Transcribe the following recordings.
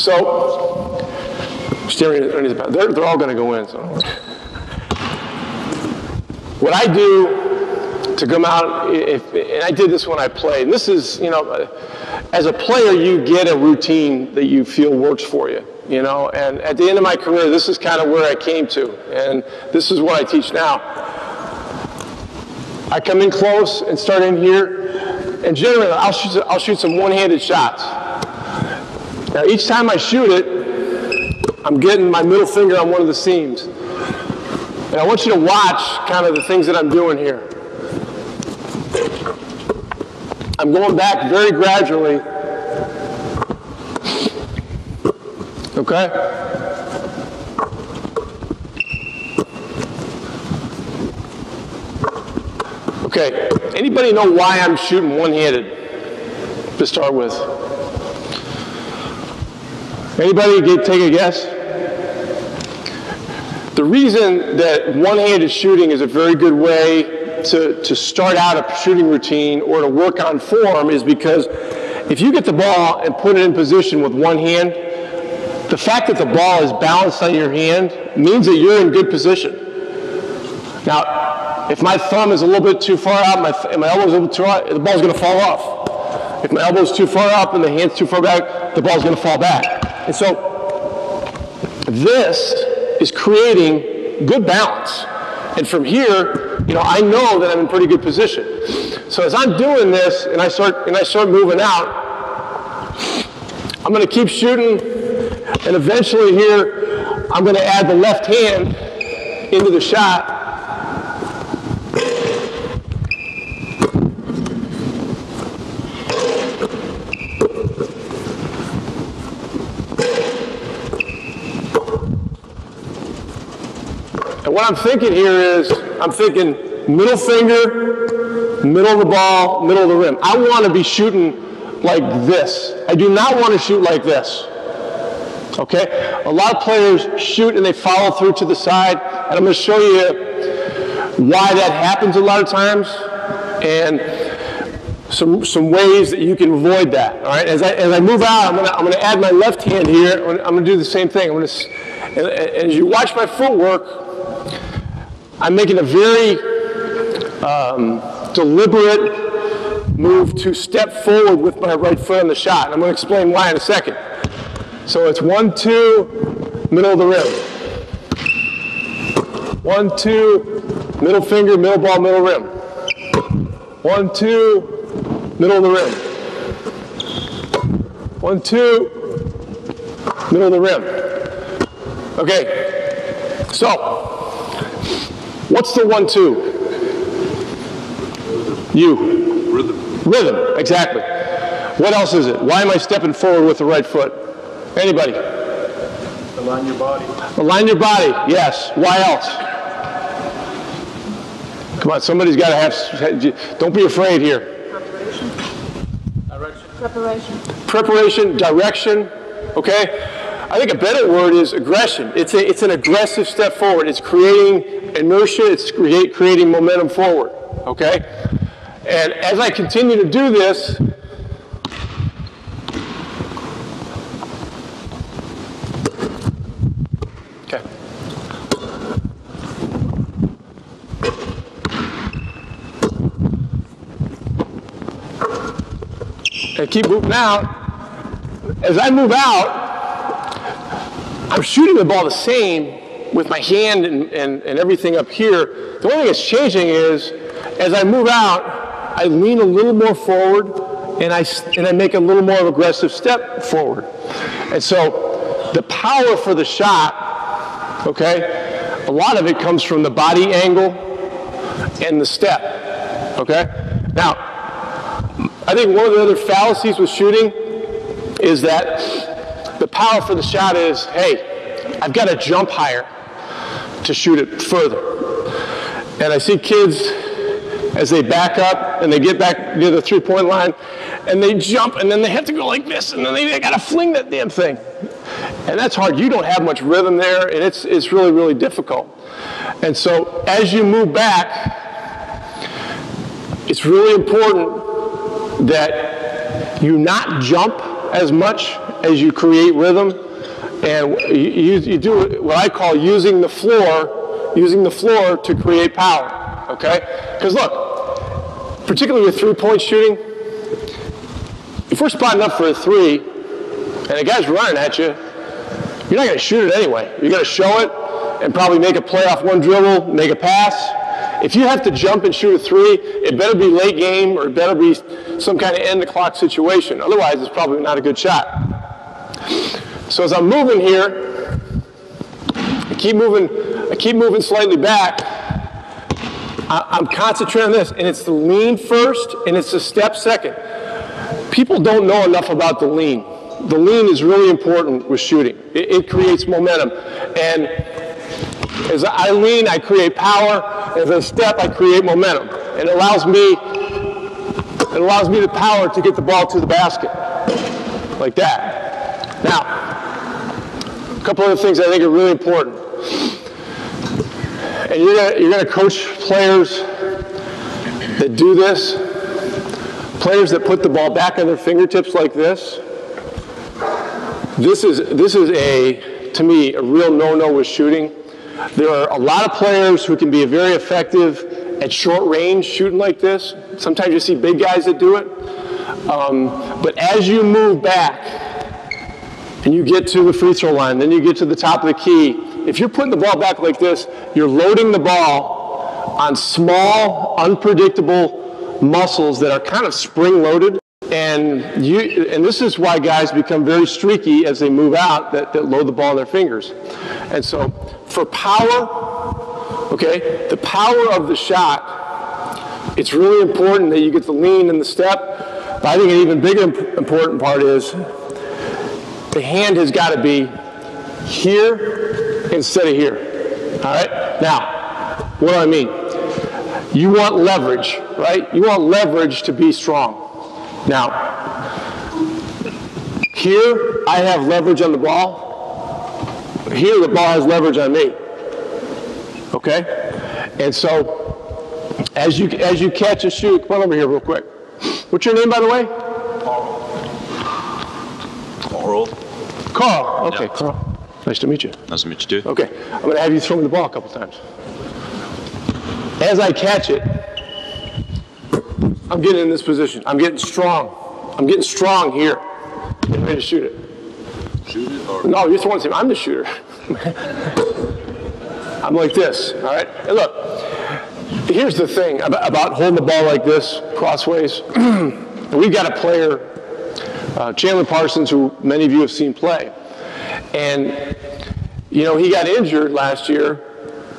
So, they're all going to go in. So, what I do to come out, and I did this when I played. And this is, you know, as a player, you get a routine that you feel works for you. You know, and at the end of my career, this is kind of where I came to, and this is what I teach now. I come in close and start in here, and generally I'll shoot some one-handed shots. Now each time I shoot it, I'm getting my middle finger on one of the seams, and I want you to watch kind of the things that I'm doing here. I'm going back very gradually. Okay? Okay, anybody know why I'm shooting one-handed to start with? Anybody take a guess? The reason that one-handed shooting is a very good way to start out a shooting routine or to work on form is because if you get the ball and put it in position with one hand, the fact that the ball is balanced on your hand means that you're in good position. Now, if my thumb is a little bit too far out and my elbow is a little too out, the ball's going to fall off. If my elbow is too far up and the hand's too far back, the ball's going to fall back. And so this is creating good balance. And from here, you know, I know that I'm in pretty good position. So as I'm doing this and I start moving out, I'm going to keep shooting. And eventually here, I'm going to add the left hand into the shot. And what I'm thinking here is, I'm thinking middle finger, middle of the ball, middle of the rim. I want to be shooting like this. I do not want to shoot like this. Okay? A lot of players shoot and they follow through to the side, and I'm going to show you why that happens a lot of times and some ways that you can avoid that. All right? As I move out, I'm going to add my left hand here. I'm going to do the same thing. And as you watch my footwork, I'm making a very deliberate move to step forward with my right foot on the shot. And I'm going to explain why in a second. So it's 1, 2, middle of the rim. 1, 2, middle finger, middle ball, middle rim. 1, 2, middle of the rim. 1, 2, middle of the rim. Okay, so what's the 1, 2? Rhythm, exactly. What else is it? Why am I stepping forward with the right foot? Anybody? Align your body. Align your body, yes. Why else? Come on, somebody's got to have, don't be afraid here. Preparation. Direction. Preparation. Preparation, direction, okay? I think a better word is aggression. It's an aggressive step forward. It's creating inertia, it's creating momentum forward, okay? And as I continue to do this, okay. And keep moving out. As I move out, I'm shooting the ball the same with my hand and everything up here. The only thing that's changing is, as I move out, I lean a little more forward and I make a little more of an aggressive step forward. And so the power for the shot, okay, a lot of it comes from the body angle and the step, okay? Now, I think one of the other fallacies with shooting is that the power for the shot is, hey, I've got to jump higher to shoot it further. And I see kids, as they back up and they get back near the three-point line, and they jump, and then they have to go like this, and then they got to fling that damn thing. And that's hard. You don't have much rhythm there, and it's really, really difficult. And so as you move back, it's really important that you not jump as much as you create rhythm, and you do what I call using the floor to create power, okay? Because look, particularly with three-point shooting, if we're spotting up for a three, and a guy's running at you, you're not going to shoot it anyway. You're going to show it and probably make a play off one dribble, make a pass. If you have to jump and shoot a three, it better be late game or it better be some kind of end the clock situation. Otherwise, it's probably not a good shot. So as I'm moving here, I keep moving slightly back. I'm concentrating on this, and it's the lean first and it's the step second. People don't know enough about the lean. The lean is really important with shooting. It creates momentum. And as I lean, I create power. As I step, I create momentum. And it allows me the power to get the ball to the basket, like that. Now, a couple other things I think are really important. And you're gonna coach players that do this, players that put the ball back on their fingertips like this. This is to me, a real no-no with shooting. There are a lot of players who can be very effective at short range shooting like this. Sometimes you see big guys that do it. But as you move back and you get to the free throw line, then you get to the top of the key, if you're putting the ball back like this, you're loading the ball on small, unpredictable muscles that are kind of spring-loaded. And this is why guys become very streaky as they move out, that load the ball in their fingers. And so for power, okay, the power of the shot, it's really important that you get the lean and the step. But I think an even bigger important part is the hand has got to be here instead of here. All right? Now, what do I mean? You want leverage, right? You want leverage to be strong. Now, here I have leverage on the ball. Here the ball has leverage on me. Okay? And so as you catch and shoot, come on over here real quick. What's your name, by the way? Carl. Carl. Okay, Yeah. Carl. Nice to meet you. Nice to meet you too. Okay, I'm going to have you throw me the ball a couple times. As I catch it, I'm getting in this position. I'm getting strong. I'm getting strong here. Getting ready to shoot it. Shoot it or? No, you're throwing it. I'm the shooter. I'm like this, all right? And look, here's the thing about holding the ball like this, crossways. We've got a player, Chandler Parsons, who many of you have seen play. And, you know, he got injured last year.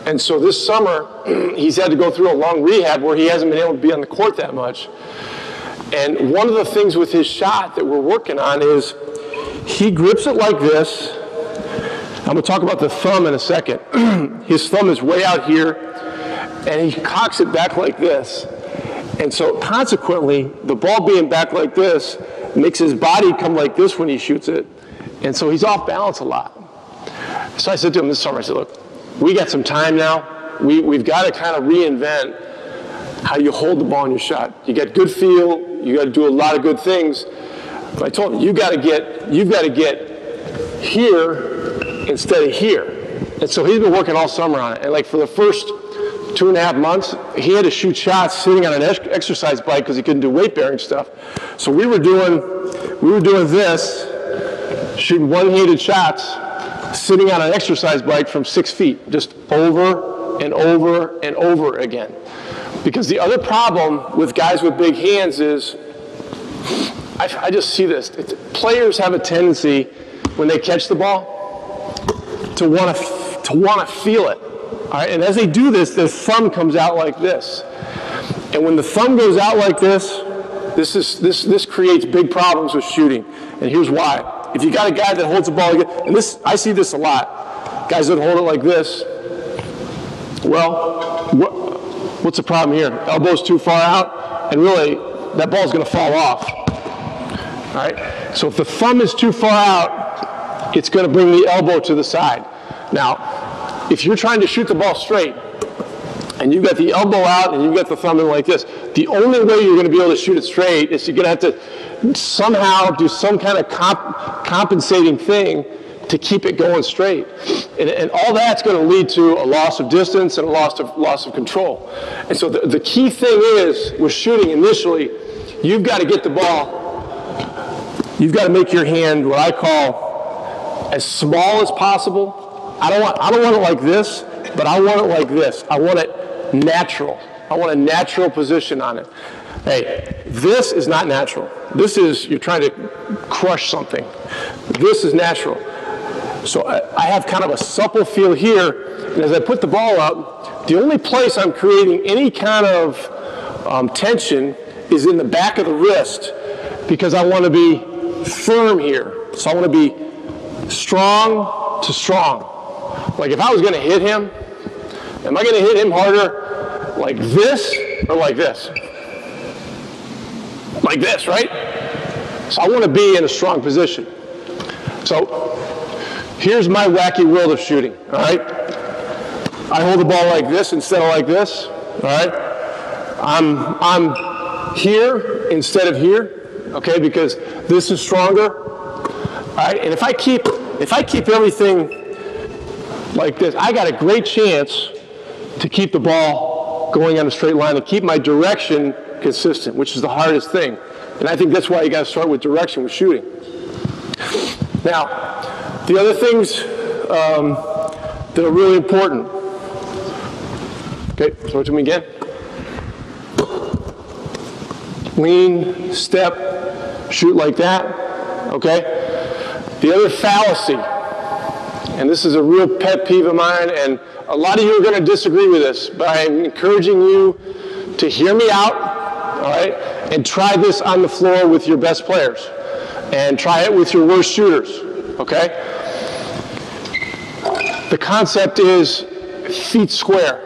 And so this summer, he's had to go through a long rehab where he hasn't been able to be on the court that much. And one of the things with his shot that we're working on is he grips it like this. I'm going to talk about the thumb in a second. His thumb is way out here, and he cocks it back like this. And so consequently, the ball being back like this makes his body come like this when he shoots it. And so he's off balance a lot. So I said to him this summer, I said, look, we got some time now. We've got to kind of reinvent how you hold the ball in your shot. You got good feel. You got to do a lot of good things. But I told him, you've got to get here instead of here. And so he's been working all summer on it. And like for the first 2.5 months, he had to shoot shots sitting on an exercise bike because he couldn't do weight-bearing stuff. So we were doing this, shooting one-handed shots, sitting on an exercise bike from 6 feet, just over and over and over again. Because the other problem with guys with big hands is, I just see this. Players have a tendency, when they catch the ball, to want to feel it. All right? And as they do this, their thumb comes out like this. And when the thumb goes out like this, this creates big problems with shooting. And here's why. If you got a guy that holds the ball, and this, I see this a lot, guys that hold it like this, well, what's the problem here? Elbow's too far out, and really, that ball's going to fall off. All right? So if the thumb is too far out, it's going to bring the elbow to the side. Now, if you're trying to shoot the ball straight, and you've got the elbow out and you've got the thumb in like this, the only way you're going to be able to shoot it straight is you're going to have to somehow do some kind of compensating thing to keep it going straight. And all that's going to lead to a loss of distance and a loss of control. And so the key thing is, with shooting initially, you've got to get the ball, you've got to make your hand what I call as small as possible. I don't want it like this, but I want it like this. I want it natural. I want a natural position on it. Hey, this is not natural. This is, you're trying to crush something. This is natural. So I have kind of a supple feel here, and as I put the ball up, the only place I'm creating any kind of tension is in the back of the wrist, because I want to be firm here. So I want to be strong to strong. Like if I was going to hit him, am I going to hit him harder like this or like this? Like this, right? So I want to be in a strong position. So here's my wacky world of shooting, all right? I hold the ball like this instead of like this, all right? I'm here instead of here, okay, because this is stronger, all right? And if I keep everything like this, I got a great chance to keep the ball going on a straight line and keep my direction consistent, which is the hardest thing. And I think that's why you got to start with direction with shooting. Now, the other things that are really important. Okay, throw it to me again. Lean, step, shoot like that. Okay. The other fallacy, and this is a real pet peeve of mine, and a lot of you are going to disagree with this, but I'm encouraging you to hear me out, all right, and try this on the floor with your best players, and try it with your worst shooters, okay? The concept is feet square.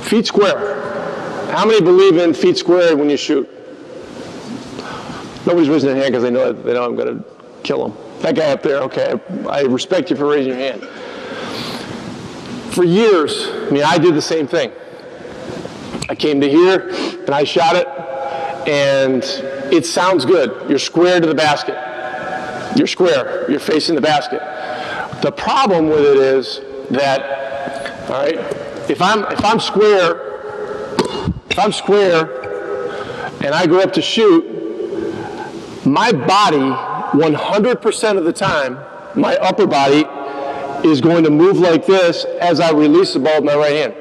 Feet square. How many believe in feet squared when you shoot? Nobody's raising their hand because they know I'm going to kill them. That guy up there, okay, I respect you for raising your hand. For years, I mean, I did the same thing. I came to here, and I shot it, and it sounds good. You're square to the basket. You're square. You're facing the basket. The problem with it is that, all right, if I'm square, and I go up to shoot, my body, 100% of the time, my upper body is going to move like this as I release the ball with my right hand.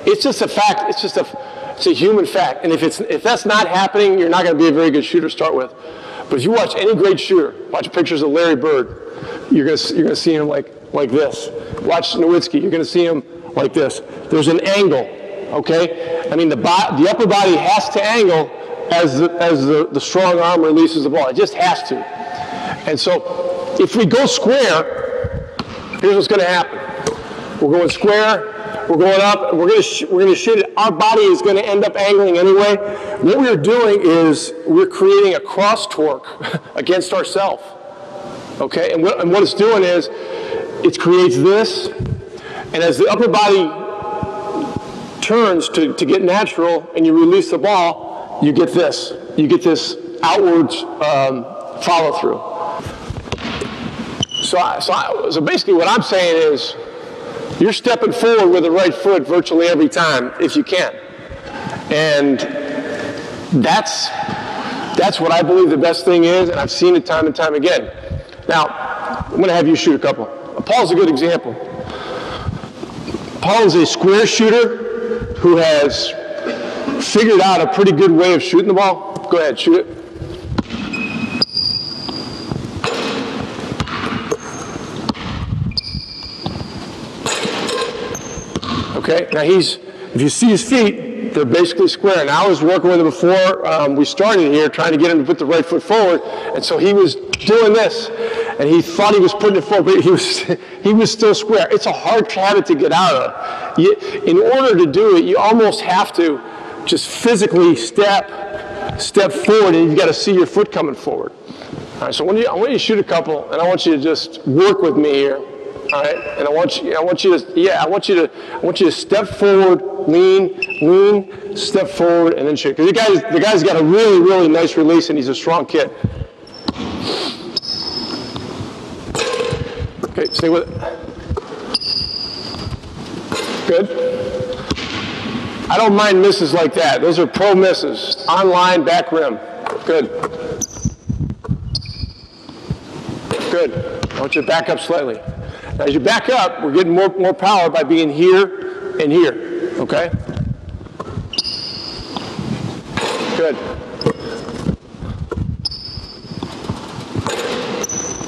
It's just a fact. It's a human fact. And if that's not happening, you're not going to be a very good shooter to start with. But if you watch any great shooter, watch pictures of Larry Bird, you're going to see him like this. Watch Nowitzki, you're going to see him like this. There's an angle, okay? I mean, the upper body has to angle as the strong arm releases the ball. It just has to. And so if we go square, here's what's going to happen. We're going square, we're going up, and we're going to shoot it. Our body is going to end up angling anyway. What we're doing is we're creating a cross torque against ourselves. Okay, and what it's doing is it creates this, and as the upper body turns to get natural and you release the ball, you get this. You get this outwards follow through. So basically what I'm saying is you're stepping forward with the right foot virtually every time if you can. And that's what I believe the best thing is, and I've seen it time and time again. Now, I'm going to have you shoot a couple. Paul's a good example. Paul is a square shooter who has figured out a pretty good way of shooting the ball. Go ahead, shoot it. Okay, now if you see his feet, they're basically square. And I was working with him before we started here, trying to get him to put the right foot forward. And so he was doing this, and he thought he was putting it forward, but he was still square. It's a hard habit to get out of. In order to do it, you almost have to just physically step forward, and you've got to see your foot coming forward. All right, so I want you to shoot a couple, and I want you to just work with me here. All right, and I want you to step forward, lean, step forward, and then shoot. Because the guy's got a really, really nice release, and he's a strong kid. Okay, stay with it. Good. I don't mind misses like that. Those are pro misses. On line, back rim. Good. Good. I want you to back up slightly. Now, as you back up, we're getting more power by being here and here. Okay? Good.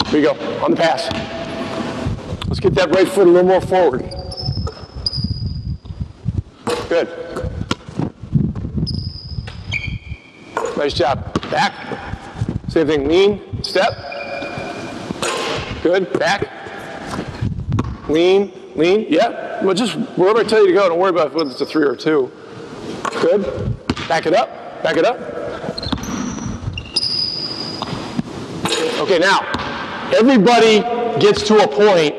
Here we go. On the pass. Let's get that right foot a little more forward. Good. Nice job. Back. Same thing. Lean. Step. Good. Back. Lean. Lean. Yeah. Well, just wherever I tell you to go. Don't worry about whether it's a 3 or a 2. Good. Back it up. Back it up. Okay, now, everybody gets to a point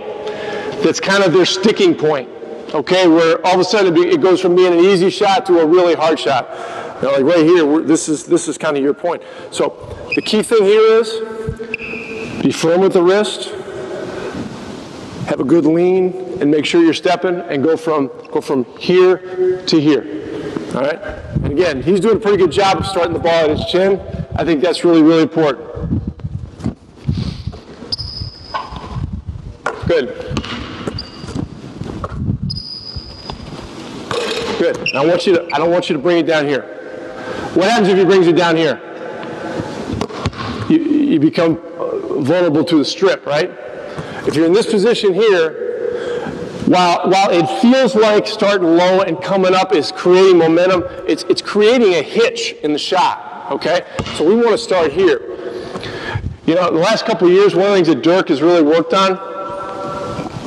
that's kind of their sticking point. Okay, where all of a sudden it goes from being an easy shot to a really hard shot. You know, like right here, this is kind of your point. So the key thing here is be firm with the wrist, have a good lean, and make sure you're stepping and go from here to here. All right. And again, he's doing a pretty good job of starting the ball at his chin. I think that's really, really important. Good. Good. Now I don't want you to bring it down here. What happens if he brings it down here? You become vulnerable to the strip, right? If you're in this position here, while it feels like starting low and coming up is creating momentum, it's creating a hitch in the shot, okay? So we want to start here. You know, the last couple of years, one of the things that Dirk has really worked on,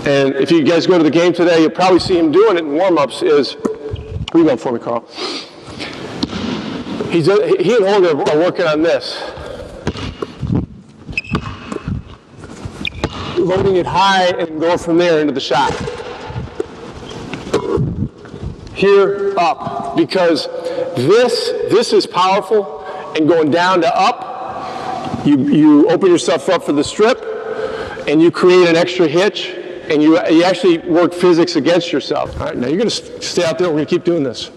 and if you guys go to the game today, you'll probably see him doing it in warm-ups, is rebound for me, Carl. He and Holger are working on this. Loading it high and going from there into the shot. Here, up. Because this is powerful, and going down to up, you open yourself up for the strip, and you create an extra hitch, and you actually work physics against yourself. All right, now you're going to stay out there. We're going to keep doing this.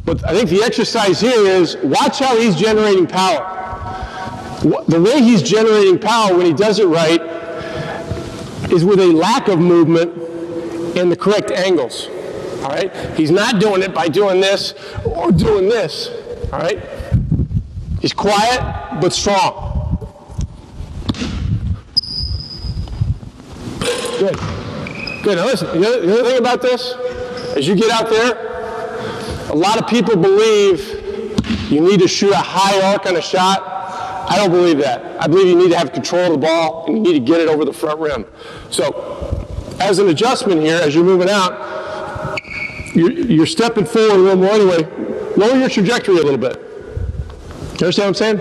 But I think the exercise here is watch how he's generating power. The way he's generating power when he does it right is with a lack of movement and the correct angles. All right? He's not doing it by doing this or doing this. All right? He's quiet but strong. Good. Good. Now listen, the other thing about this, as you get out there, a lot of people believe you need to shoot a high arc on a shot. I don't believe that. I believe you need to have control of the ball and you need to get it over the front rim. So, as an adjustment here, as you're moving out, you're stepping forward a little more anyway. Lower your trajectory a little bit. You understand what I'm saying?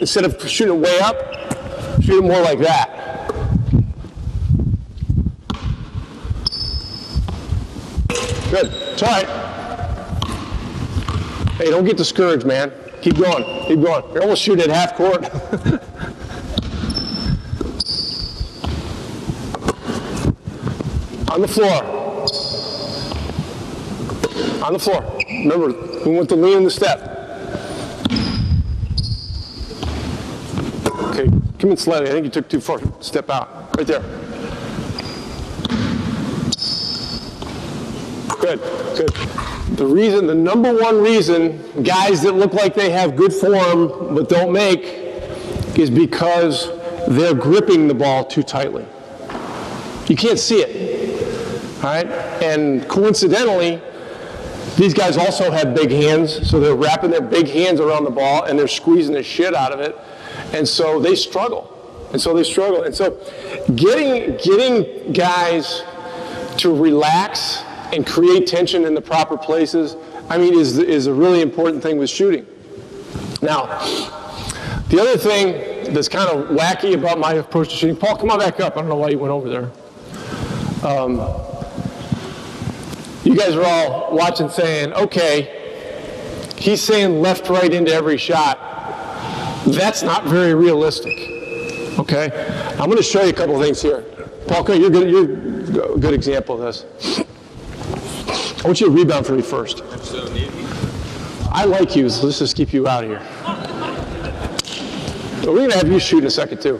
Instead of shooting it way up, shoot it more like that. Good. It's all right. Hey, don't get discouraged, man. Keep going. Keep going. You're almost shooting at half court. On the floor. On the floor. Remember, we want to lean in the step. Okay, come in slightly. I think you took too far. Step out. Right there. Good, good. The number one reason guys that look like they have good form but don't make is because they're gripping the ball too tightly. You can't see it, all right? And coincidentally, these guys also have big hands, so they're wrapping their big hands around the ball and they're squeezing the shit out of it, and so they struggle. And so getting guys to relax and create tension in the proper places, I mean, is a really important thing with shooting. Now, the other thing that's kind of wacky about my approach to shooting. Paul, come on back up. I don't know why you went over there. You guys are all watching saying, okay, he's saying left, right into every shot. That's not very realistic, okay? I'm going to show you a couple of things here. Paul, you're a good example of this. I want you to rebound for me first. I like you, so let's just keep you out of here. We're going to have you shoot in a second, too.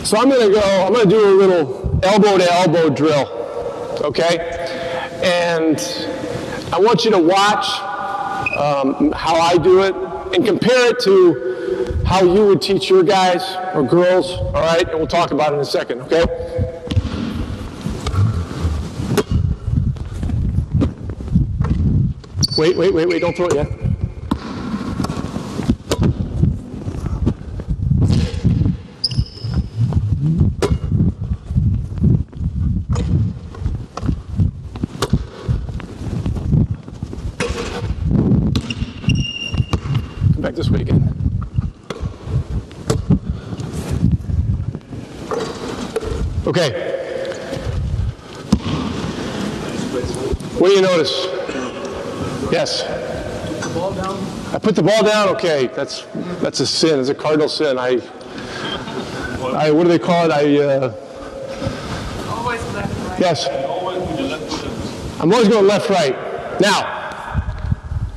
So I'm going to do a little elbow-to-elbow drill, okay? And I want you to watch how I do it and compare it to how you would teach your guys or girls, all right? And we'll talk about it in a second, okay? Wait, don't throw it yet. Come back this way again. Okay. What do you notice? Yes. Put the ball down. I put the ball down. Okay, that's a sin. It's a cardinal sin. What do they call it? Always left, right. Yes. I'm always going left, right. Now,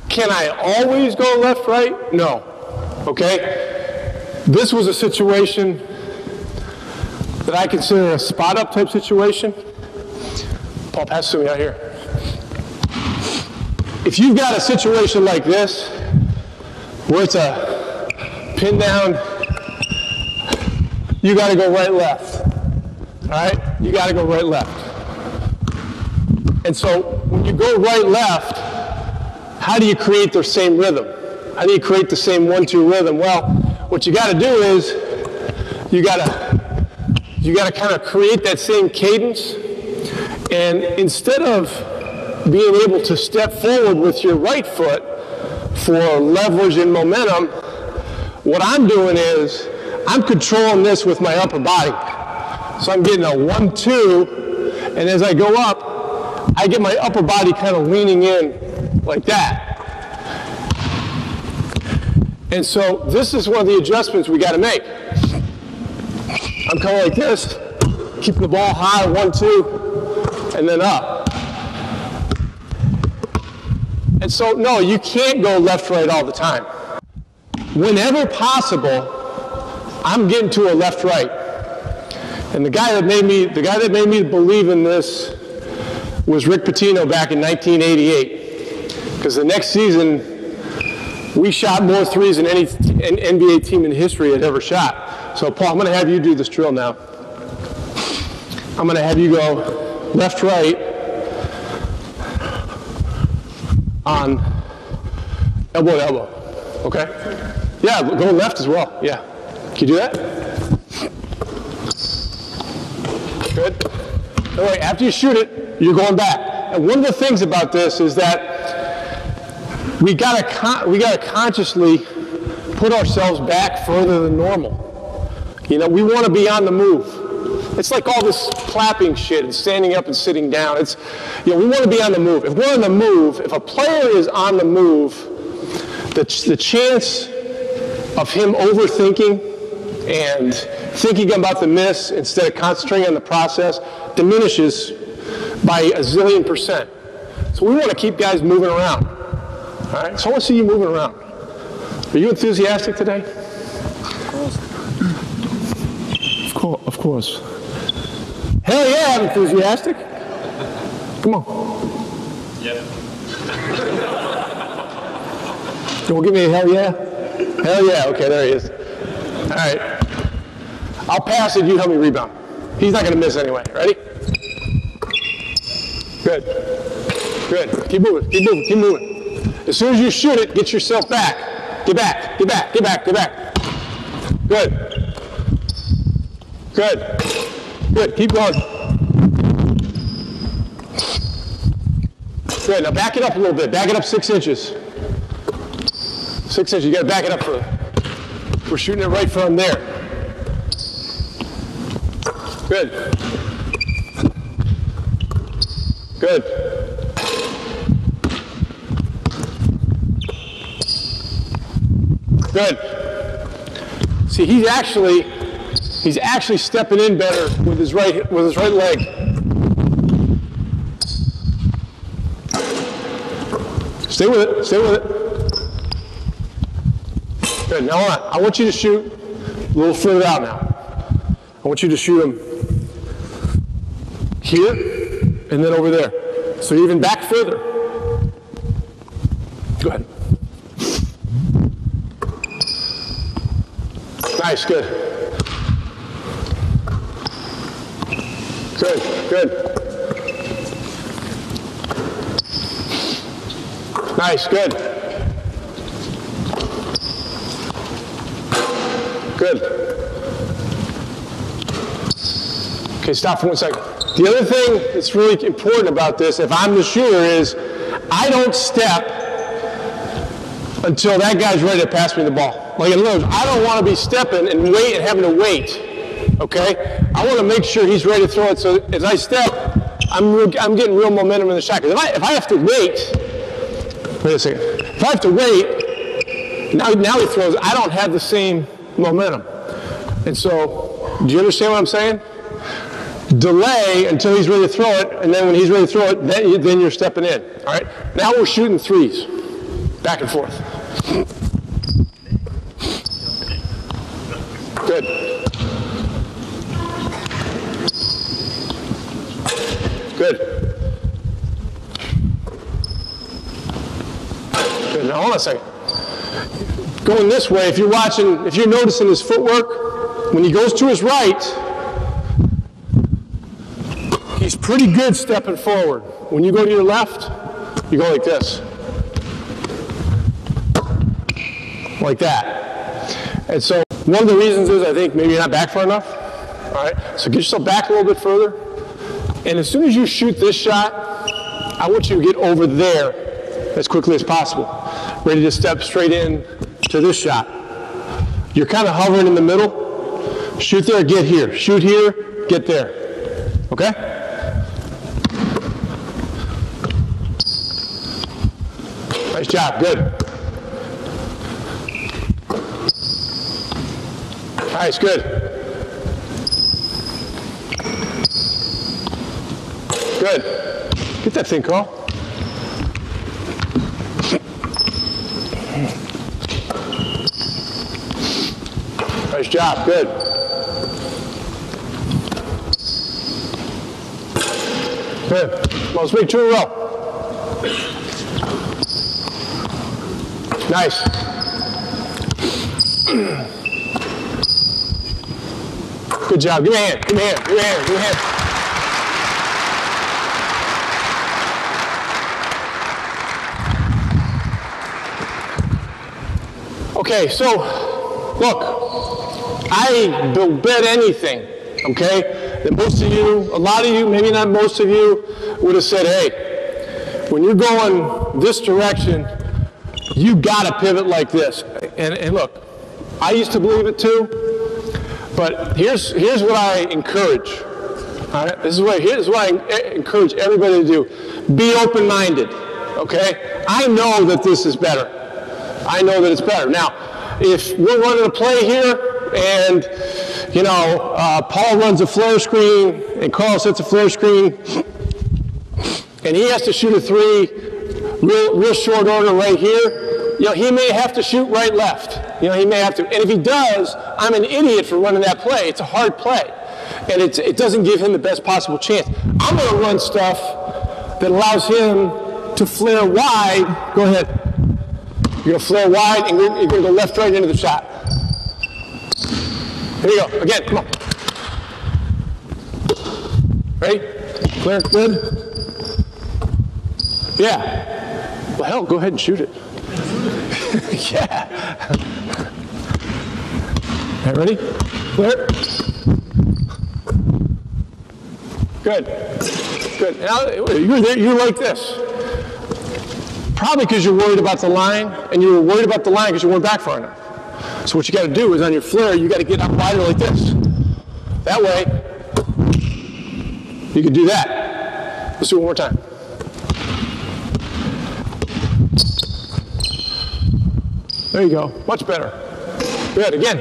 can I always go left, right? No. Okay. This was a situation that I consider a spot up type situation. Paul, pass it to me out here. If you've got a situation like this, where it's a pin down, you got to go right, left. All right? You got to go right, left. And so when you go right, left, how do you create the same rhythm? How do you create the same 1-2 rhythm? Well, what you got to do is you got to kind of create that same cadence, and instead of being able to step forward with your right foot for leverage and momentum, what I'm doing is I'm controlling this with my upper body. So I'm getting a 1-2, and as I go up, I get my upper body kind of leaning in like that. And so this is one of the adjustments we got to make. I'm kind of like this, keeping the ball high, 1-2, and then up. And so, no, you can't go left, right all the time. Whenever possible, I'm getting to a left, right. And the guy that made me believe in this was Rick Pitino back in 1988. Because the next season, we shot more threes than any NBA team in history had ever shot. So, Paul, I'm going to have you do this drill now. I'm going to have you go left, right on elbow to elbow. Okay? Yeah, go left as well. Yeah. Can you do that? Good. All right, after you shoot it, you're going back. And one of the things about this is that we gotta consciously put ourselves back further than normal. You know, we want to be on the move. It's like all this clapping shit and standing up and sitting down. It's, you know, we want to be on the move. If we're on the move, if a player is on the move, the chance of him overthinking and thinking about the miss instead of concentrating on the process diminishes by a zillion %. So we want to keep guys moving around. All right, so I want to see you moving around. Are you enthusiastic today? Of course. Hell yeah, I'm enthusiastic. Come on. Yeah. Don't give me a hell yeah? Hell yeah, okay, there he is. All right. I'll pass it, you help me rebound. He's not going to miss anyway. Ready? Good. Good. Keep moving, keep moving, keep moving. As soon as you shoot it, get yourself back. Get back, get back, get back, get back. Good. Good. Good. Keep going. Good. Now back it up a little bit. Back it up 6 inches. 6 inches. You got to back it up for We're shooting it right from there. Good. Good. Good. See, he's actually stepping in better with his right leg. Stay with it. Stay with it. Good. Now hold on. I want you to shoot a little further out now. I want you to shoot him here and then over there. So even back further. Go ahead. Nice, good. Good, good. Nice, good. Good. Okay, stop for 1 second. The other thing that's really important about this, if I'm the shooter, is I don't step until that guy's ready to pass me the ball. Like in other words, I don't want to be stepping and wait and having to wait. Okay? I want to make sure he's ready to throw it. So as I step, I'm getting real momentum in the shot. Because if I have to wait a second. If I have to wait, now he throws. I don't have the same momentum. And so, do you understand what I'm saying? Delay until he's ready to throw it, and then when he's ready to throw it, then you're stepping in. All right? Now we're shooting threes, back and forth. Good. Good. Good. Now hold on a second. Going this way, if you're noticing his footwork, when he goes to his right, he's pretty good stepping forward. When you go to your left, you go like this. Like that. And so one of the reasons is I think maybe you're not back far enough. All right, so get yourself back a little bit further. And as soon as you shoot this shot, I want you to get over there as quickly as possible. Ready to step straight in to this shot. You're kind of hovering in the middle. Shoot there, get here. Shoot here, get there. Okay? Nice job, good. Nice, good. Good. Get that thing, Carl. Nice job, good. Good. Well, let's make 2 in a row. Nice. Good job. Give me a hand. Give me a hand. Give me a hand. Give me a hand. Okay, so look, I will bet anything, okay, that most of you, a lot of you, maybe not most of you, would have said, hey, when you're going this direction, you got to pivot like this. And look, I used to believe it too, but here's what I encourage. All right, here's what I encourage everybody to do. Be open-minded, okay? I know that this is better. I know that it's better. Now, if we're running a play here and, you know, Paul runs a flare screen and Carl sets a flare screen and he has to shoot a 3 real short order right here, you know, he may have to shoot right left. You know, he may have to. And if he does, I'm an idiot for running that play. It's a hard play. And it doesn't give him the best possible chance. I'm going to run stuff that allows him to flare wide. Go ahead. You're going to flare wide, and you're going to go left, right into the shot. Here you go. Again, come on. Ready? Flare, good? Yeah. Well, hell, go ahead and shoot it. Yeah. All right, ready? Flare. Good. Good. Now, you're like this. Probably because you're worried about the line, and you were worried about the line because you weren't back far enough. So what you got to do is on your flare, you got to get up wider like this. That way, you can do that. Let's do it one more time. There you go, much better. Good, again.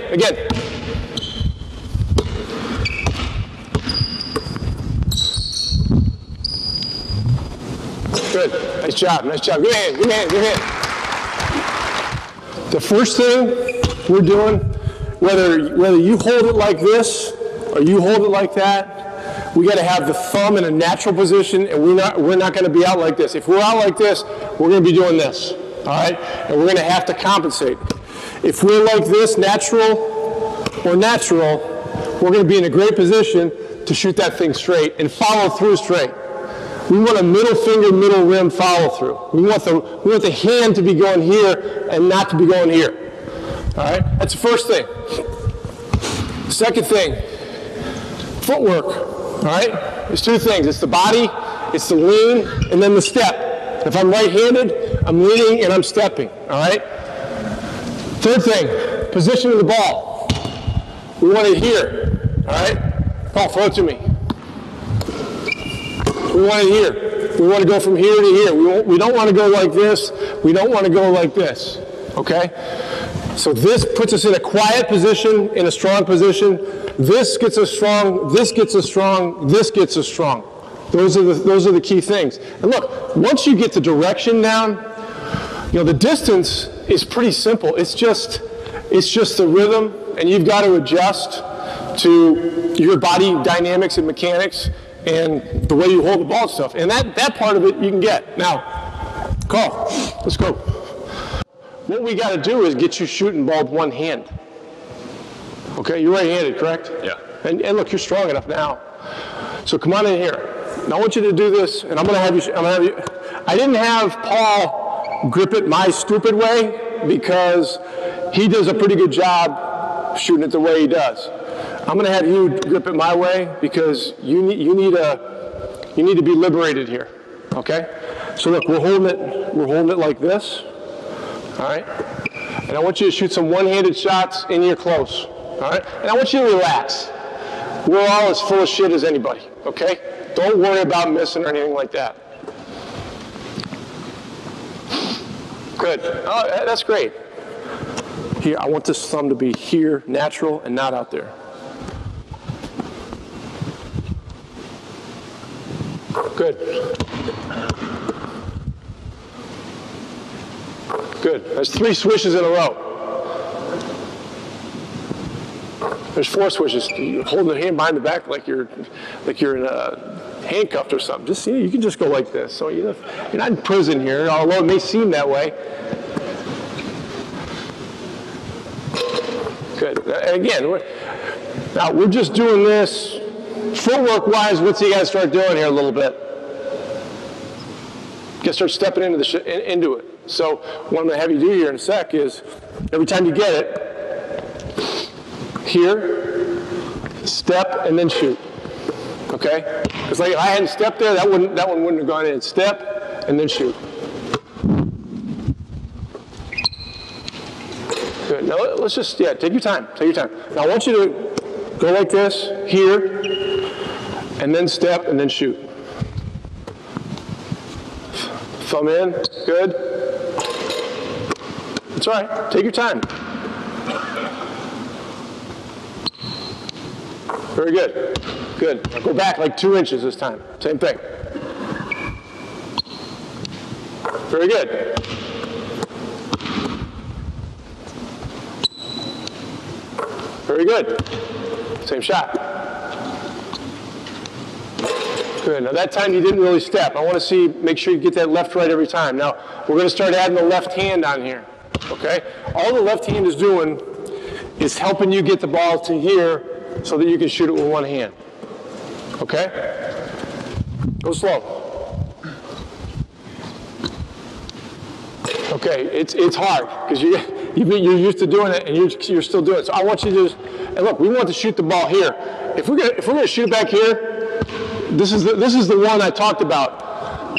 Good, nice job. Give me a hand. The first thing we're doing, whether you hold it like this or you hold it like that, we got to have the thumb in a natural position, and we're not going to be out like this. If we're out like this, we're going to be doing this. All right, and we're going to have to compensate. If we're like this, natural, we're going to be in a great position to shoot that thing straight and follow through straight. We want a middle finger, middle rim follow through. We want the hand to be going here and not to be going here. All right, that's the first thing. Second thing, footwork. All right, there's two things. It's the body, it's the lean, and then the step. If I'm right-handed, I'm leaning and I'm stepping, all right? Third thing, position of the ball. We want it here, all right? Paul, throw it to me. We want it here. We want to go from here to here. We don't want to go like this. We don't want to go like this, okay? So this puts us in a quiet position, in a strong position. This gets us strong, this gets us strong, this gets us strong. Those are the key things. And look, once you get the direction down, the distance is pretty simple. It's just the rhythm, and you've got to adjust to your body dynamics and mechanics and the way you hold the ball and stuff. And that part of it you can get. Now, Carl, let's go. What we got to do is get you shooting ball with one hand. Okay, you're right-handed, correct? Yeah. And look, you're strong enough now. So come on in here. Now I want you to do this, and I'm going to have you. I didn't have Paul grip it my stupid way because he does a pretty good job shooting it the way he does. I'm going to have you grip it my way because you need to be liberated here. Okay? So look, we're holding it like this. All right? And I want you to shoot some one-handed shots in here close. All right? And I want you to relax. We're all as full of shit as anybody. Okay? Don't worry about missing or anything like that. Good. Oh, that's great. Here, I want this thumb to be here, natural, and not out there. Good. Good. There's 3 swishes in a row. There's 4 swishes. You're holding the hand behind the back like you're in handcuffed or something. Just you can just go like this. So you're not in prison here, although it may seem that way. Good. Again, we're just doing this footwork-wise. What's you got to start doing here a little bit? You got to start stepping into it. So what I'm going to have you do here in a sec is every time you get it, here, step, and then shoot. Okay? Because like if I hadn't stepped there, that one wouldn't have gone in. Step, and then shoot. Good. Now let's just, take your time. Take your time. Now I want you to go like this, here, and then step, and then shoot. Thumb in. Good. That's all right. Take your time. Very good. Good. Now go back like 2 inches this time. Same thing. Very good. Very good. Same shot. Good. Now that time you didn't really step. I want to make sure you get that left-right every time. Now we're going to start adding the left hand on here. Okay? All the left hand is doing is helping you get the ball to here so that you can shoot it with one hand. Okay? Go slow. Okay, it's hard because you're used to doing it and you're still doing it. So I want you to just, and look, we want to shoot the ball here. If we're gonna shoot it back here, this is the one I talked about.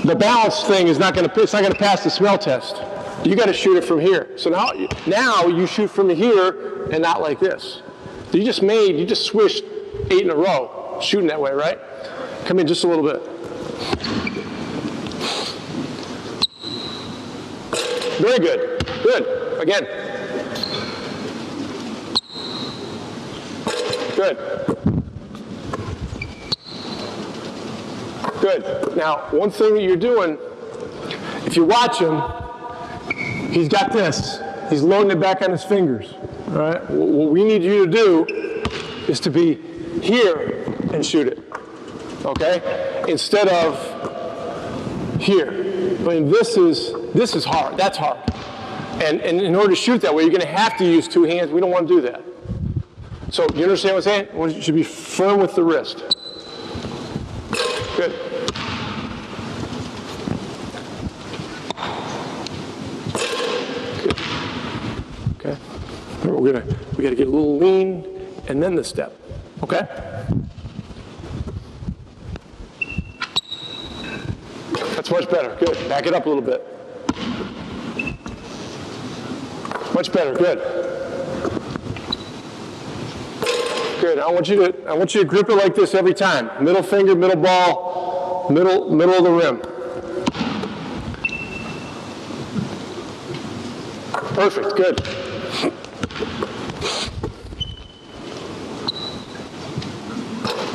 The balance thing is it's not gonna pass the smell test. You got to shoot it from here. So now you shoot from here and not like this. You just swished 8 in a row, shooting that way, right? Come in just a little bit. Very good. Good. Again. Good. Good. Now, one thing that you're doing, if you watch him, he's got this. He's loading it back on his fingers. All right? What we need you to do is to be here and shoot it. Okay? Instead of here. I mean, this is hard. That's hard. And in order to shoot that way, you're going to have to use 2 hands. We don't want to do that. So, you understand what I'm saying? You should be firm with the wrist. Good. Okay. We got to get a little lean and then the step. Okay? That's much better. Good. Back it up a little bit. Much better. Good. Good. I want you to grip it like this every time. Middle finger, middle ball, middle of the rim. Perfect. Good.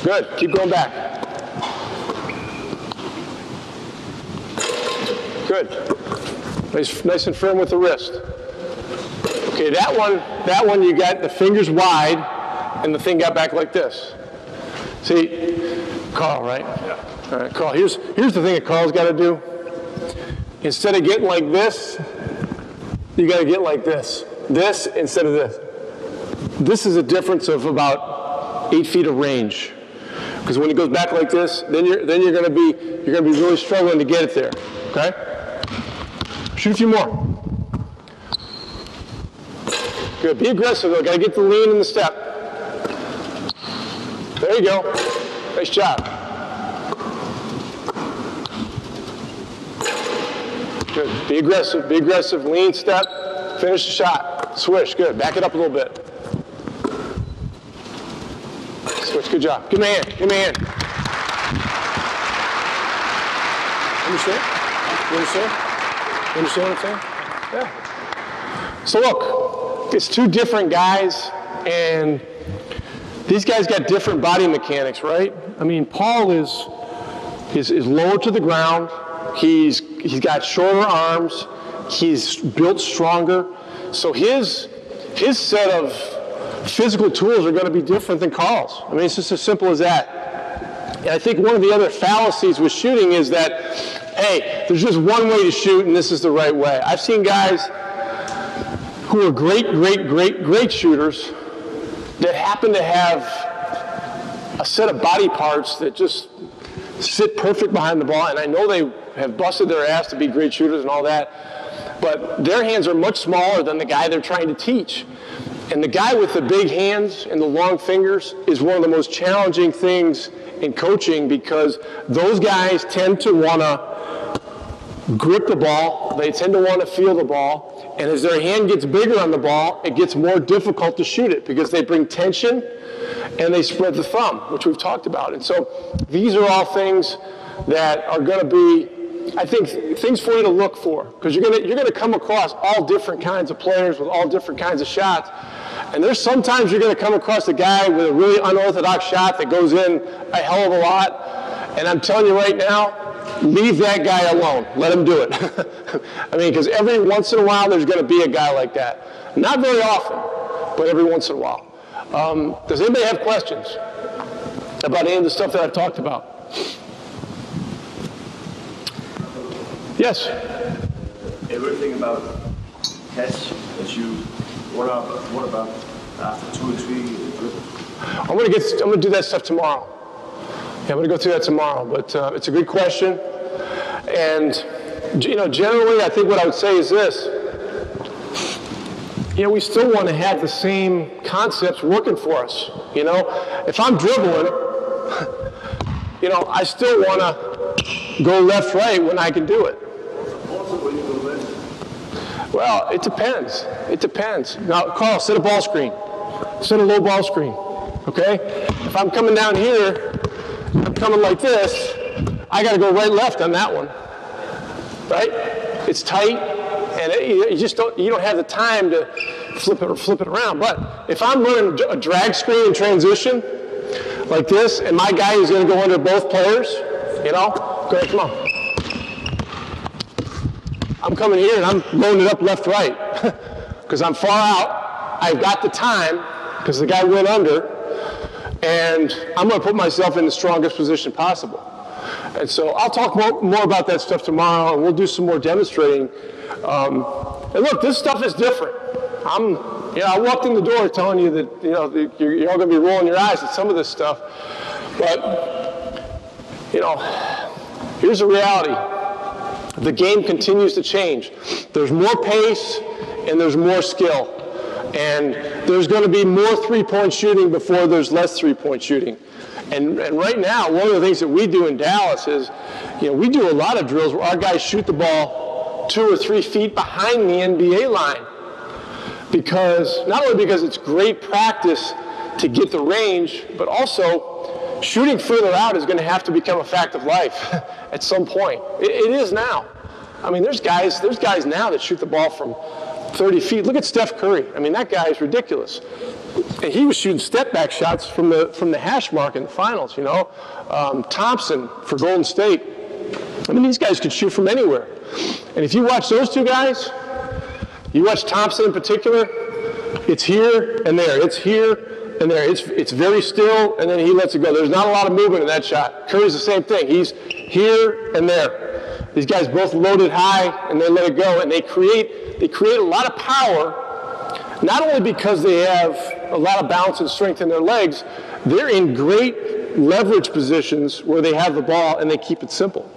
Good. Keep going back. Good. Nice and firm with the wrist. Okay, that one you got the fingers wide and the thing got back like this. See, Carl, right? Yeah. All right, Carl, here's the thing that Carl's got to do. Instead of getting like this, you got to get like this. This instead of this. This is a difference of about 8 feet of range. Because when it goes back like this, then you're going to be really struggling to get it there. Okay? Shoot a few more. Good. Be aggressive though. Got to get the lean in the step. There you go. Nice job. Good. Be aggressive. Be aggressive. Lean step. Finish the shot. Swish. Good. Back it up a little bit. Switch. Good job. Give me a hand. Give me a hand. Understand? You understand? You understand what I'm saying? Yeah. So look, it's 2 different guys, and these guys got different body mechanics, right? I mean, Paul is lower to the ground. He's got shorter arms. He's built stronger. So his set of physical tools are going to be different than Carl's. I mean, it's just as simple as that. And I think one of the other fallacies with shooting is that, hey, there's just one way to shoot and this is the right way. I've seen guys who are great shooters that happen to have a set of body parts that just sit perfect behind the ball, and I know they have busted their ass to be great shooters and all that, but their hands are much smaller than the guy they're trying to teach. And the guy with the big hands and the long fingers is one of the most challenging things in coaching, because those guys tend to want to grip the ball, they tend to want to feel the ball, and as their hand gets bigger on the ball, it gets more difficult to shoot it because they bring tension and they spread the thumb, which we've talked about. And so these are all things that are going to be, I think, things for you to look for, because you're going to come across all different kinds of players with all different kinds of shots. And there's sometimes you're going to come across a guy with a really unorthodox shot that goes in a hell of a lot. And I'm telling you right now, leave that guy alone. Let him do it. I mean, because every once in a while there's going to be a guy like that. Not very often, but every once in a while. Does anybody have questions about any of the stuff that I've talked about? Yes? Everything about catch that you, what about after 2 or 3 I'm going to do that stuff tomorrow. Yeah, I'm going to go through that tomorrow, but it's a good question. And, you know, generally I think what I would say is this. You know, we still want to have the same concepts working for us. You know, if I'm dribbling, you know, I still want to go left, right when I can do it. Well, it depends. It depends. Now, Carl, set a ball screen. Set a low ball screen, okay? If I'm coming down here, I'm coming like this, I got to go right left on that one, right? It's tight, and you don't have the time to flip it around. But if I'm running a drag screen in transition like this, and my guy is going to go under both players, you know, go ahead, come on. I'm coming here and I'm loading it up left, right, because I'm far out. I've got the time because the guy went under, and I'm going to put myself in the strongest position possible. And so I'll talk more about that stuff tomorrow, and we'll do some more demonstrating. And look, this stuff is different. I walked in the door telling you that you're all going to be rolling your eyes at some of this stuff, but here's the reality. The game continues to change. There's more pace and there's more skill. And there's going to be more three-point shooting before there's less three-point shooting. And right now, one of the things that we do in Dallas is, we do a lot of drills where our guys shoot the ball 2 or 3 feet behind the NBA line. Not only because it's great practice to get the range, but also shooting further out is going to have to become a fact of life at some point. It is now. I mean, there's guys now that shoot the ball from 30 feet. Look at Steph Curry. I mean, that guy is ridiculous. And he was shooting step-back shots from the hash mark in the finals, Thompson for Golden State. I mean, these guys could shoot from anywhere. And if you watch those two guys, you watch Thompson in particular, it's here and there. It's here and there. It's very still, and then he lets it go. There's not a lot of movement in that shot. Curry's the same thing. He's here and there. These guys both loaded high, and they let it go, and they create a lot of power, not only because they have a lot of balance and strength in their legs, they're in great leverage positions where they have the ball and they keep it simple.